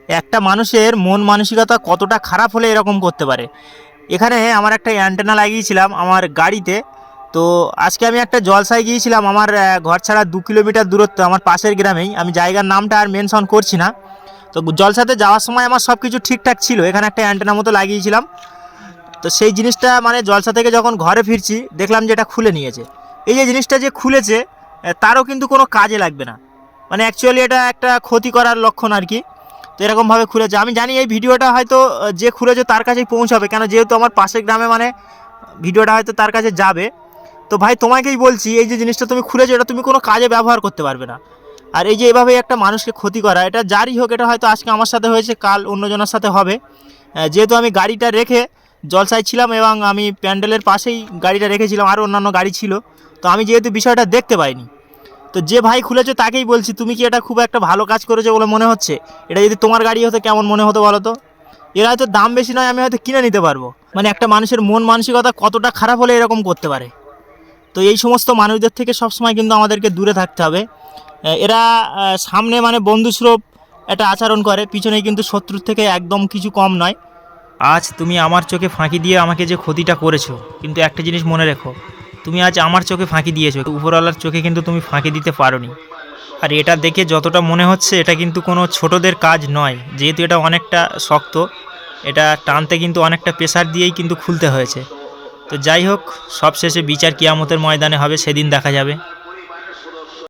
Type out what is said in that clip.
একটা মানুষের মন মানসিকতা কতটা খারাপ হলে এরকম করতে পারে। এখানে আমার একটা অ্যান্টেনা লাগিয়েছিলাম আমার গাড়িতে। তো আজকে আমি একটা জলসায় গিয়েছিলাম, আমার ঘর ছাড়া 2 কিলোমিটার দূরত্ব, আমার পাশের গ্রামেই। আমি জায়গার নামটা আর মেনশন করছি না। তো জলসাতে যাওয়ার সময় আমার সব কিছু ঠিকঠাক ছিল, এখানে একটা অ্যান্টেনা মতো লাগিয়েছিলাম। তো সেই জিনিসটা মানে জলসা থেকে যখন ঘরে ফিরছি দেখলাম যে এটা খুলে নিয়েছে। এই যে জিনিসটা যে খুলেছে তারও কিন্তু কোনো কাজে লাগবে না, মানে অ্যাকচুয়ালি এটা একটা ক্ষতি করার লক্ষণ আর কি। তো এরকমভাবে খুলেছে। আমি জানি এই ভিডিওটা হয়তো যে খুলেছে তার কাছেই পৌঁছাবে, কেন যেহেতু আমার পাশের গ্রামে, মানে ভিডিওটা হয়তো তার কাছে যাবে। তো ভাই তোমাকেই বলছি, এই যে জিনিসটা তুমি খুলেছো এটা তুমি কোনো কাজে ব্যবহার করতে পারবে না। আর এই যে এভাবে একটা মানুষকে ক্ষতি করা, এটা যারই হোক, এটা হয়তো আজকে আমার সাথে হয়েছে, কাল অন্যজনের সাথে হবে। যেহেতু আমি গাড়িটা রেখে জলসায় ছিলাম এবং আমি প্যান্ডেলের পাশেই গাড়িটা রেখেছিলাম, আরও অন্যান্য গাড়ি ছিল, তো আমি যেহেতু বিষয়টা দেখতে পাইনি। তো যে ভাই খুলেছো তাকেই বলছি, তুমি কি এটা খুব একটা ভালো কাজ করেছো বলে মনে হচ্ছে? এটা যদি তোমার গাড়ি হতো কেমন মনে হতো বলো তো? এর হয়তো দাম বেশি নয়, আমি হয়তো কিনে নিতে পারবো। মানে একটা মানুষের মন মানসিকতা কতটা খারাপ হলে এরকম করতে পারে। তো এই সমস্ত মানুষদের থেকে সবসময় কিন্তু আমাদেরকে দূরে থাকতে হবে। এরা সামনে মানে বন্ধুস্বরূপ একটা আচরণ করে, পিছনে কিন্তু শত্রুর থেকে একদম কিছু কম নয়। আজ তুমি আমার চোখে ফাঁকি দিয়ে আমাকে যে ক্ষতিটা করেছো, কিন্তু একটা জিনিস মনে রেখো, তুমি আজ আমার চোখে ফাঁকি দিয়েছো, উপরওয়ালার চোখে কিন্তু তুমি ফাঁকি দিতে পারোনি। আর এটা দেখে যতটা মনে হচ্ছে এটা কিন্তু কোনো ছোটদের কাজ নয়, যেহেতু এটা অনেকটা শক্ত, এটা টানতে কিন্তু অনেকটা প্রেসার দিয়েই কিন্তু খুলতে হয়েছে। তো যাই হোক, সবশেষে বিচার কিয়ামতের ময়দানে হবে, সেদিন দেখা যাবে।